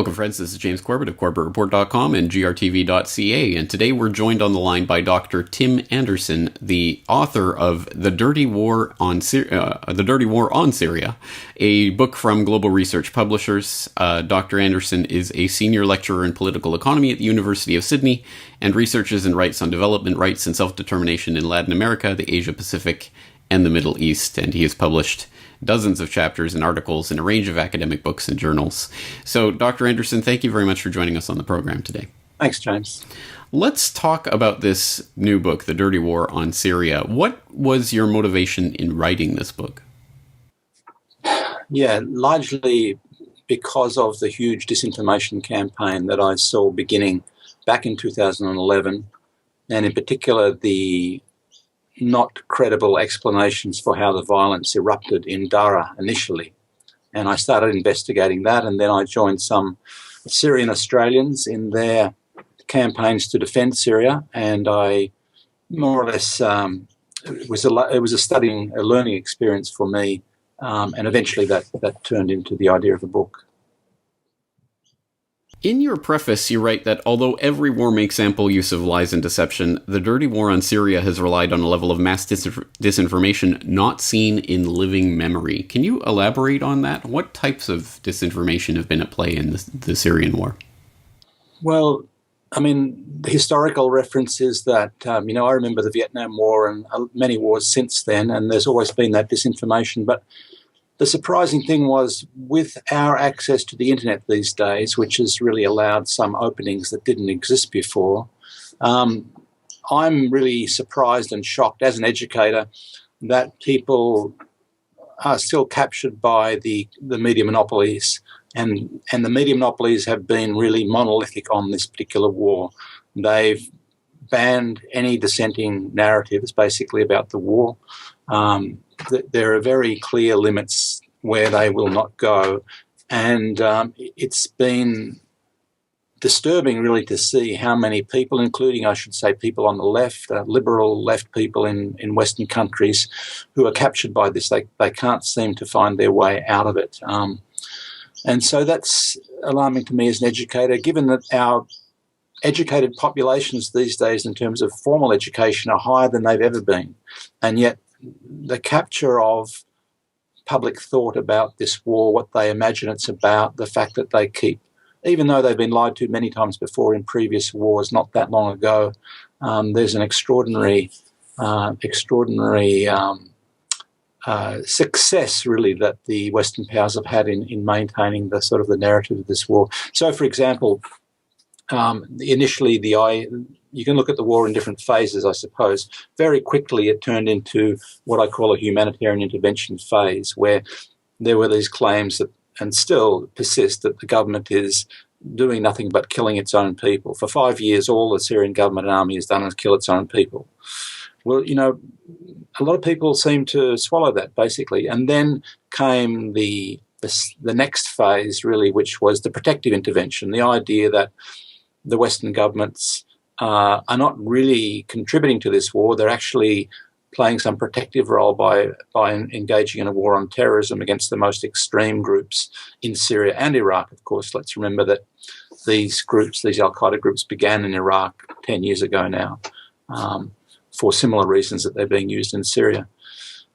Welcome, friends. This is James Corbett of CorbettReport.com and grtv.ca, and today we're joined on the line by Dr. Tim Anderson, the author of The Dirty War on Syria, a book from Global Research Publishers. Dr. Anderson is a senior lecturer in political economy at the University of Sydney and researches and writes on development rights and self-determination in Latin America, the Asia Pacific, and the Middle East, and he has published dozens of chapters and articles in a range of academic books and journals. So, Dr. Anderson, thank you very much for joining us on the program today. Thanks, James. Let's talk about this new book, The Dirty War on Syria. What was your motivation in writing this book? Yeah, largely because of the huge disinformation campaign that I saw beginning back in 2011, and in particular the not credible explanations for how the violence erupted in Dara initially. And I started investigating that, and then I joined some Syrian Australians in their campaigns to defend Syria, and I more or less, it was a learning experience for me, and eventually that turned into the idea of the book. In your preface, you write that although every war makes ample use of lies and deception, the dirty war on Syria has relied on a level of mass disinformation not seen in living memory. Can you elaborate on that? What types of disinformation have been at play in the Syrian war? Well, I mean, the historical reference is that, I remember the Vietnam War and many wars since then, and there's always been that disinformation, but the surprising thing was, with our access to the internet these days, which has really allowed some openings that didn't exist before, I'm really surprised and shocked as an educator that people are still captured by the media monopolies, and the media monopolies have been really monolithic on this particular war. They've banned any dissenting narratives basically about the war. There are very clear limits where they will not go, and it's been disturbing really to see how many people, including, I should say, people on the left, liberal left people in Western countries, who are captured by this. They can't seem to find their way out of it. And so that's alarming to me as an educator, given that our educated populations these days in terms of formal education are higher than they've ever been, and yet the capture of public thought about this war, what they imagine it's about, the fact that they keep, even though they've been lied to many times before in previous wars not that long ago, there's an extraordinary success really that the Western powers have had in maintaining the sort of the narrative of this war. So, for example, initially you can look at the war in different phases, I suppose. Very quickly it turned into what I call a humanitarian intervention phase, where there were these claims that, and still persist, that the government is doing nothing but killing its own people. For 5 years, all the Syrian government and army has done is kill its own people. Well, a lot of people seem to swallow that, basically. And then came the next phase, really, which was the protective intervention, the idea that the Western governments are not really contributing to this war. They're actually playing some protective role by engaging in a war on terrorism against the most extreme groups in Syria and Iraq. Of course, let's remember that these al-Qaeda groups began in Iraq 10 years ago now, for similar reasons that they're being used in Syria.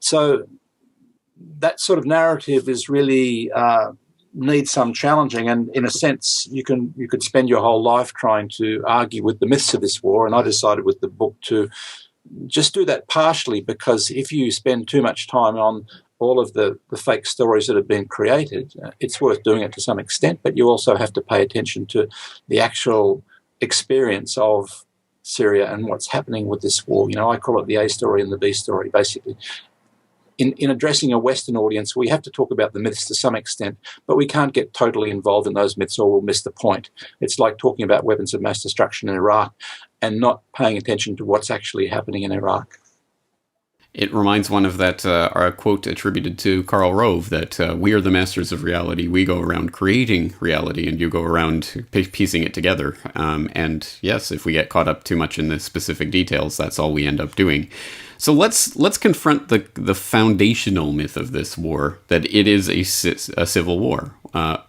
So that sort of narrative is really needs some challenging, and in a sense you could spend your whole life trying to argue with the myths of this war, and I decided with the book to just do that partially, because if you spend too much time on all of the fake stories that have been created, it's worth doing it to some extent, but you also have to pay attention to the actual experience of Syria and what's happening with this war. I call it the A story and the B story, basically. In addressing a Western audience, we have to talk about the myths to some extent, but we can't get totally involved in those myths or we'll miss the point. It's like talking about weapons of mass destruction in Iraq and not paying attention to what's actually happening in Iraq. It reminds one of that a quote attributed to Karl Rove that we are the masters of reality. We go around creating reality, and you go around piecing it together. And yes, if we get caught up too much in the specific details, that's all we end up doing. So let's confront the foundational myth of this war, that it is a civil war.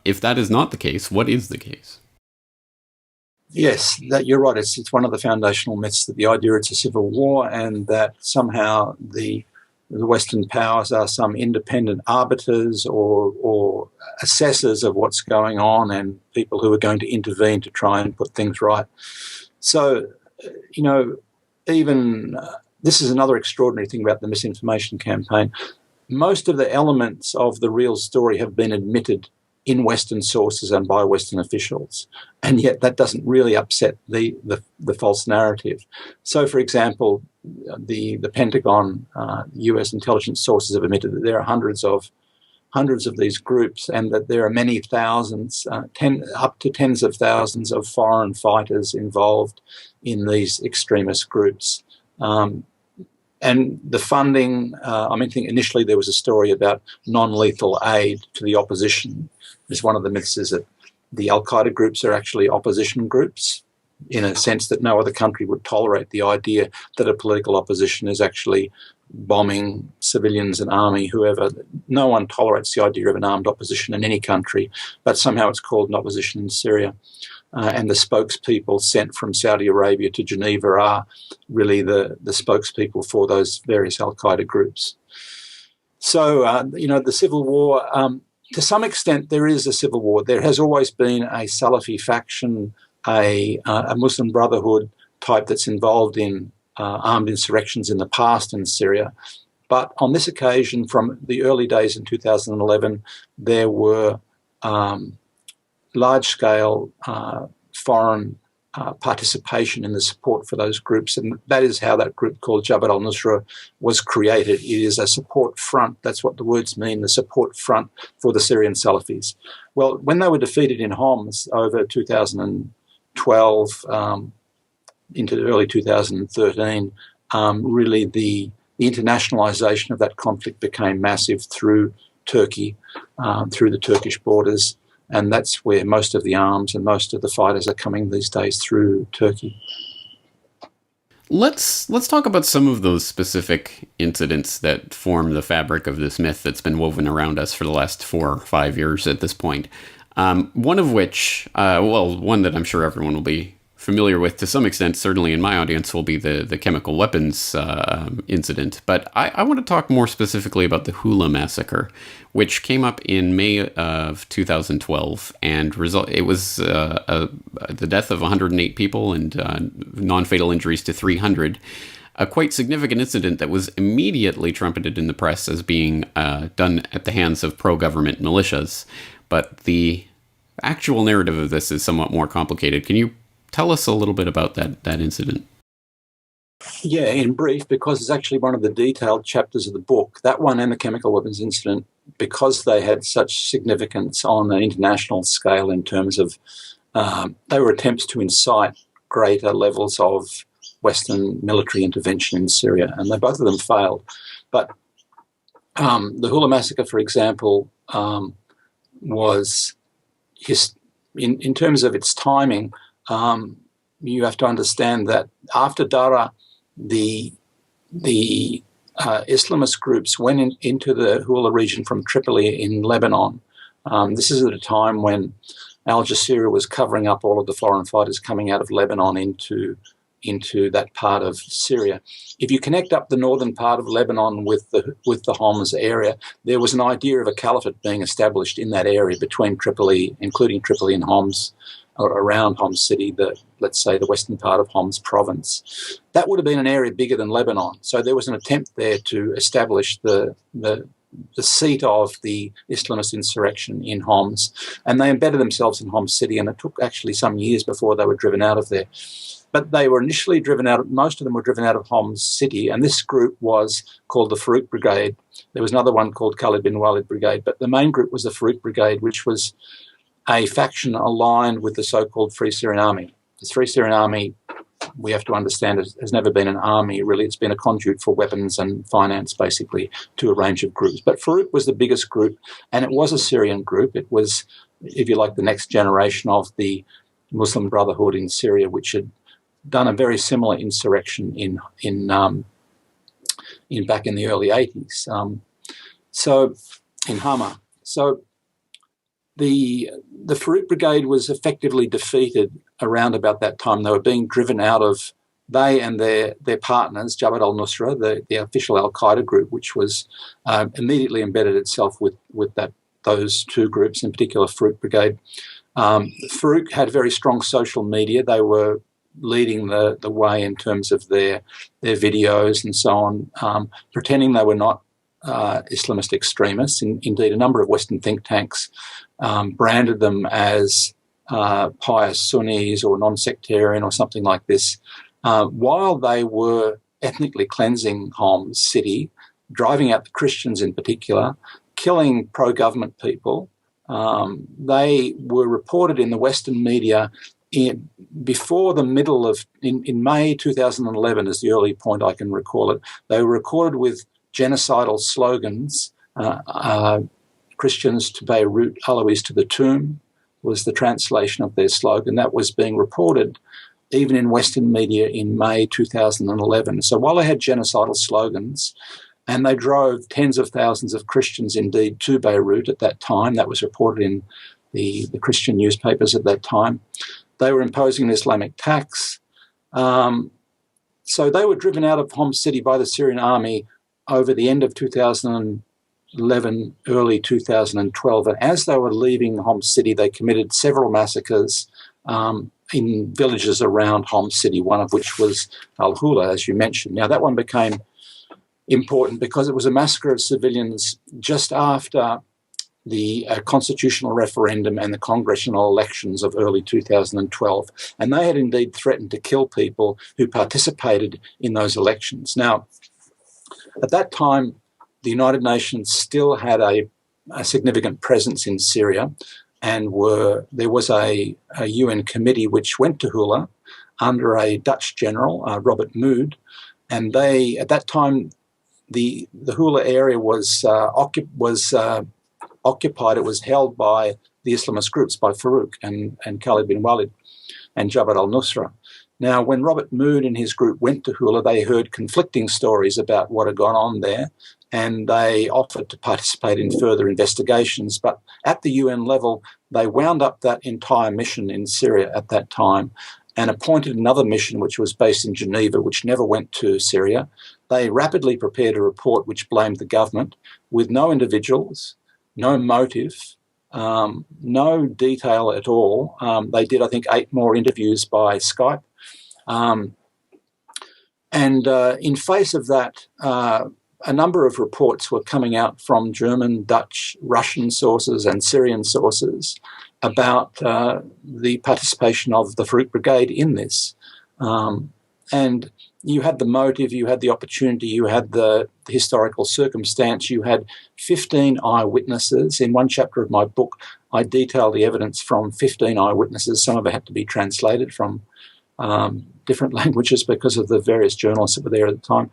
If that is not the case, what is the case? Yes, that you're right. It's one of the foundational myths, that the idea it's a civil war and that somehow the Western powers are some independent arbiters or assessors of what's going on, and people who are going to intervene to try and put things right. So, even this is another extraordinary thing about the misinformation campaign. Most of the elements of the real story have been admitted in Western sources and by Western officials, and yet that doesn't really upset the false narrative. So, for example, the Pentagon, US intelligence sources have admitted that there are hundreds of these groups, and that there are many thousands, up to tens of thousands of foreign fighters involved in these extremist groups. And the funding, I think initially there was a story about non-lethal aid to the opposition. It's one of the myths is that the al-Qaeda groups are actually opposition groups, in a sense that no other country would tolerate the idea that a political opposition is actually bombing civilians and army, whoever. No one tolerates the idea of an armed opposition in any country, but somehow it's called an opposition in Syria. And the spokespeople sent from Saudi Arabia to Geneva are really the spokespeople for those various al-Qaeda groups. So, the civil war, to some extent there is a civil war. There has always been a Salafi faction, a Muslim Brotherhood type that's involved in armed insurrections in the past in Syria. But on this occasion, from the early days in 2011, there were large-scale foreign participation in the support for those groups, and that is how that group called Jabhat al-Nusra was created. It is a support front. That's what the words mean, the support front for the Syrian Salafis. Well, when they were defeated in Homs over 2012 into early 2013, really the internationalisation of that conflict became massive through Turkey, through the Turkish borders, and that's where most of the arms and most of the fighters are coming these days, through Turkey. Let's talk about some of those specific incidents that form the fabric of this myth that's been woven around us for the last 4 or 5 years at this point. One of which, one that I'm sure everyone will be familiar with to some extent, certainly in my audience, will be the chemical weapons incident. But I want to talk more specifically about the Hula massacre, which came up in May of 2012, and it was the death of 108 people and non-fatal injuries to 300. A quite significant incident that was immediately trumpeted in the press as being done at the hands of pro-government militias. But the actual narrative of this is somewhat more complicated. Can you tell us a little bit about that incident? Yeah, in brief, because it's actually one of the detailed chapters of the book. That one and the chemical weapons incident, because they had such significance on an international scale in terms of they were attempts to incite greater levels of Western military intervention in Syria, and both of them failed. But the Hula massacre, for example, was in terms of its timing. You have to understand that after Dara, the Islamist groups went into the Hula region from Tripoli in Lebanon. This is at a time when Al Jazeera was covering up all of the foreign fighters coming out of Lebanon into that part of Syria. If you connect up the northern part of Lebanon with the Homs area, there was an idea of a caliphate being established in that area between Tripoli, including Tripoli and Homs, or around Homs city, let's say the western part of Homs province. That would have been an area bigger than Lebanon. So there was an attempt there to establish the seat of the Islamist insurrection in Homs, and they embedded themselves in Homs city, and it took actually some years before they were driven out of there. But they were initially most of them were driven out of Homs city, and this group was called the Farouk Brigade. There was another one called Khalid bin Walid Brigade, but the main group was the Farouk Brigade, which was a faction aligned with the so-called Free Syrian Army. The Free Syrian Army, we have to understand, has never been an army, really. It's been a conduit for weapons and finance, basically, to a range of groups. But Farouk was the biggest group, and it was a Syrian group. It was, if you like, the next generation of the Muslim Brotherhood in Syria, which had done a very similar insurrection in back in the early 80s. So in Hama. So the Farouk Brigade was effectively defeated around about that time. They were being driven out of, they and their partners, Jabhat al-Nusra, the official al-Qaeda group, which was immediately embedded itself with those two groups, in particular Farouk Brigade. Farouk had very strong social media. They were leading the way in terms of their videos and so on, pretending they were not Islamist extremists. Indeed, a number of Western think tanks branded them as pious Sunnis or non-sectarian or something like this, while they were ethnically cleansing Homs city, driving out the Christians in particular, killing pro-government people. They were reported in the Western media before the middle of, in May 2011 is the early point I can recall it. They were recorded with genocidal slogans, Christians to Beirut, Alawites to the tomb was the translation of their slogan. That was being reported even in Western media in May 2011. So while they had genocidal slogans, and they drove tens of thousands of Christians indeed to Beirut at that time, that was reported in the Christian newspapers at that time, they were imposing an Islamic tax. So they were driven out of Homs city by the Syrian army over the end of 2011, early 2012. And as they were leaving Homs city, they committed several massacres in villages around Homs city, one of which was Al-Hula, as you mentioned. Now, that one became important because it was a massacre of civilians just after the constitutional referendum and the congressional elections of early 2012. And they had indeed threatened to kill people who participated in those elections. Now, at that time, the United Nations still had a significant presence in Syria, and there was a UN committee which went to Hula under a Dutch general, Robert Mood, and they, at that time, the Hula area was occupied. It was held by the Islamist groups, by Farouk and Khalid bin Walid and Jabhat al-Nusra. Now, when Robert Mood and his group went to Hula, they heard conflicting stories about what had gone on there, and they offered to participate in further investigations. But at the UN level, they wound up that entire mission in Syria at that time and appointed another mission which was based in Geneva, which never went to Syria. They rapidly prepared a report which blamed the government with no individuals, no motive, no detail at all. They did, I think, 8 more interviews by Skype. In face of that, a number of reports were coming out from German, Dutch, Russian sources and Syrian sources about the participation of the Farouk Brigade in this. And you had the motive, you had the opportunity, you had the historical circumstance, you had 15 eyewitnesses. In one chapter of my book, I detail the evidence from 15 eyewitnesses. Some of it had to be translated from different languages because of the various journalists that were there at the time.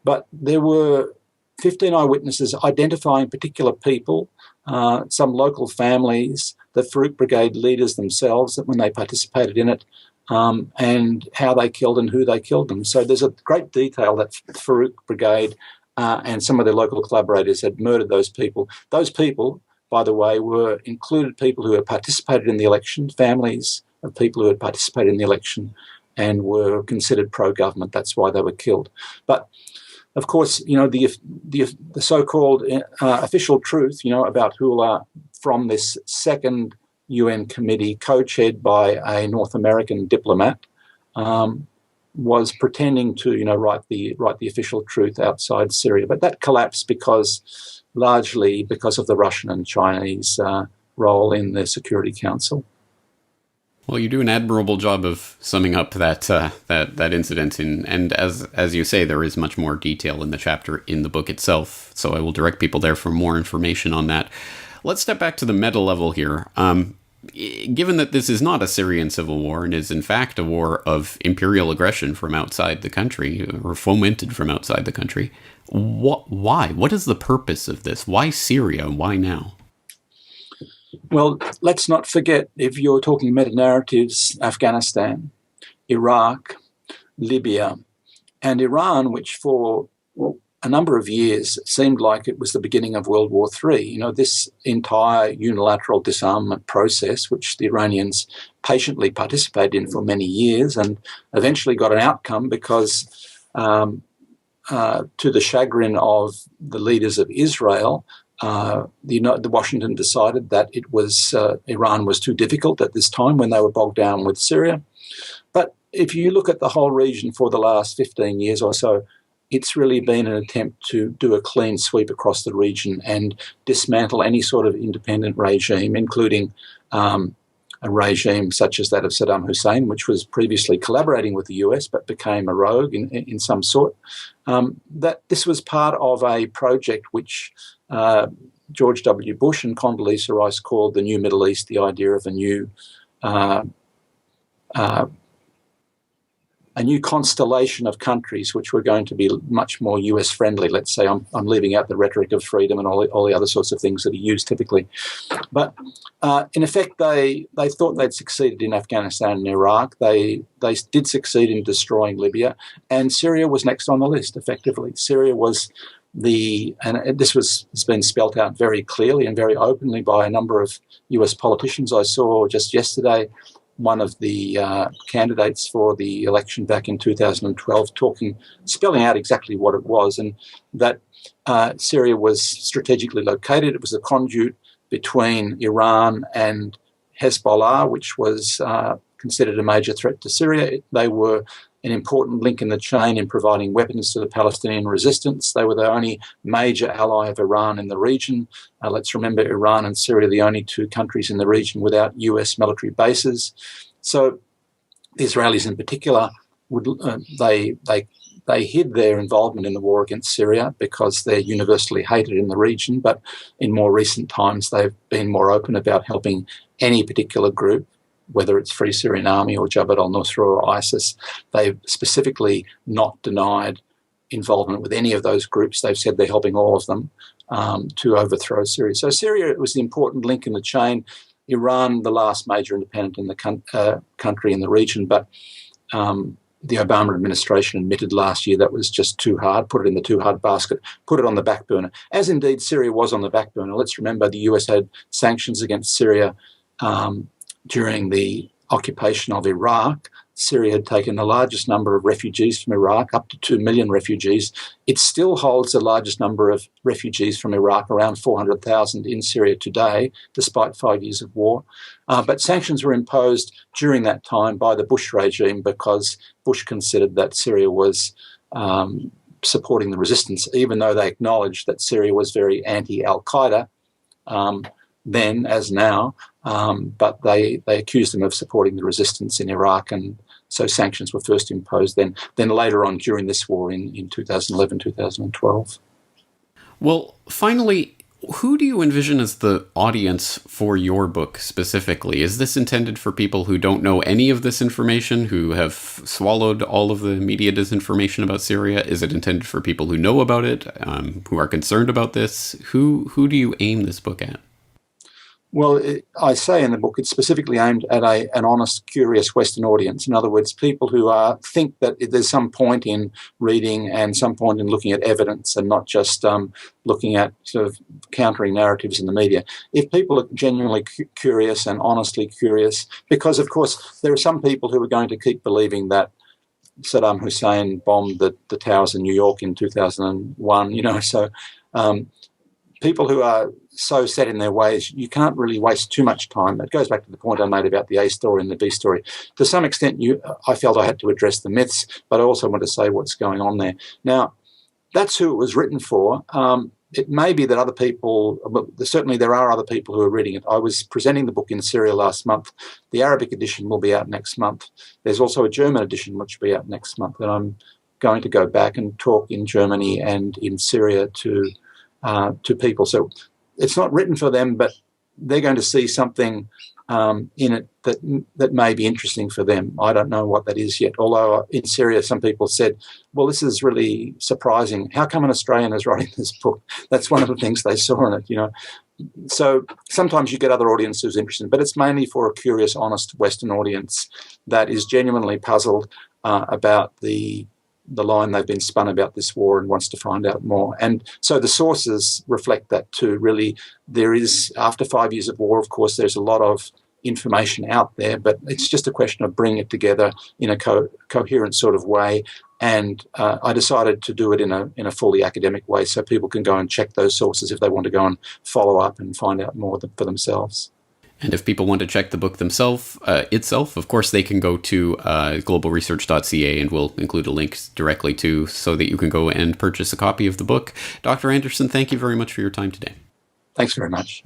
But there were 15 eyewitnesses identifying particular people, some local families, the Farouk Brigade leaders themselves, that when they participated in it, and how they killed and who they killed them. So there's a great detail that Farouk Brigade and some of their local collaborators had murdered those people. Those people, by the way, were included people who had participated in the election, families of people who had participated in the election and were considered pro-government. That's why they were killed. But of course, you know, the so-called official truth, you know, about Hula from this second UN committee, co-chaired by a North American diplomat, was pretending to, you know, write the official truth outside Syria. But that collapsed largely because of the Russian and Chinese role in the Security Council. Well, you do an admirable job of summing up that incident, and as you say, there is much more detail in the chapter in the book itself. So I will direct people there for more information on that. Let's step back to the meta level here. Given that this is not a Syrian civil war and is in fact a war of imperial aggression from outside the country, or fomented from outside the country, why? What is the purpose of this? Why Syria? Why now? Well, let's not forget, if you're talking meta-narratives, Afghanistan, Iraq, Libya, and Iran, which for a number of years, it seemed like it was the beginning of World War III. You know, this entire unilateral disarmament process, which the Iranians patiently participated in for many years and eventually got an outcome because, to the chagrin of the leaders of Israel, the Washington decided that it was Iran was too difficult at this time when they were bogged down with Syria. But if you look at the whole region for the last 15 years or so, it's really been an attempt to do a clean sweep across the region and dismantle any sort of independent regime, including a regime such as that of Saddam Hussein, which was previously collaborating with the US but became a rogue in some sort. That this was part of a project which George W. Bush and Condoleezza Rice called the New Middle East, the idea of a new constellation of countries which were going to be much more US friendly. Let's say I'm leaving out the rhetoric of freedom and all the other sorts of things that are used typically. But in effect, they thought they'd succeeded in Afghanistan and Iraq. They did succeed in destroying Libya, and Syria was next on the list, effectively. Syria was and this has been spelt out very clearly and very openly by a number of US politicians. I saw just yesterday one of the candidates for the election back in 2012 spelling out exactly what it was, and that Syria was strategically located. It was a conduit between Iran and Hezbollah, which was considered a major threat to Syria. They were an important link in the chain in providing weapons to the Palestinian resistance. They were the only major ally of Iran in the region. Let's remember, Iran and Syria are the only two countries in the region without US military bases. So the Israelis in particular, they hid their involvement in the war against Syria because they're universally hated in the region, but in more recent times they've been more open about helping any particular group, whether it's Free Syrian Army or Jabhat al-Nusra or ISIS. They've specifically not denied involvement with any of those groups. They've said they're helping all of them to overthrow Syria. So Syria was the important link in the chain. Iran, the last major independent in the country in the region, but the Obama administration admitted last year that was just too hard, put it in the too hard basket, put it on the back burner, as indeed Syria was on the back burner. Let's remember the US had sanctions against Syria during the occupation of Iraq. Syria had taken the largest number of refugees from Iraq, up to 2 million refugees. It still holds the largest number of refugees from Iraq, around 400,000 in Syria today, despite 5 years of war. But sanctions were imposed during that time by the Bush regime because Bush considered that Syria was supporting the resistance, even though they acknowledged that Syria was very anti-Al-Qaeda then as now. But they accused them of supporting the resistance in Iraq, and so sanctions were first imposed then later on during this war in 2011, 2012. Well, finally, who do you envision as the audience for your book specifically? Is this intended for people who don't know any of this information, who have swallowed all of the media disinformation about Syria? Is it intended for people who know about it, who are concerned about this? Who do you aim this book at? Well, I say in the book it's specifically aimed at an honest, curious Western audience. In other words, people who think that there's some point in reading and some point in looking at evidence and not just looking at sort of countering narratives in the media. If people are genuinely curious and honestly curious, because, of course, there are some people who are going to keep believing that Saddam Hussein bombed the towers in New York in 2001, so people who are so set in their ways, you can't really waste too much time. It goes back to the point I made about the A story and the B story. To some extent, I felt I had to address the myths, but I also want to say what's going on there. Now, that's who it was written for. It may be that other people, certainly there are other people who are reading it. I was presenting the book in Syria last month. The Arabic edition will be out next month. There's also a German edition which will be out next month, and I'm going to go back and talk in Germany and in Syria to people. So it's not written for them, but they're going to see something in it that may be interesting for them. I don't know what that is yet. Although in Syria, some people said, well, this is really surprising. How come an Australian is writing this book? That's one of the things they saw in it, So sometimes you get other audiences interested, but it's mainly for a curious, honest Western audience that is genuinely puzzled about the the line they've been spun about this war and wants to find out more. And so the sources reflect that too. Really, there is, after 5 years of war, of course, there's a lot of information out there, but it's just a question of bringing it together in a coherent sort of way. And I decided to do it in a fully academic way, so people can go and check those sources if they want to go and follow up and find out more for themselves. And if people want to check the book themselves, of course, they can go to globalresearch.ca, and we'll include a link directly to, so that you can go and purchase a copy of the book. Dr. Anderson, thank you very much for your time today. Thanks very much.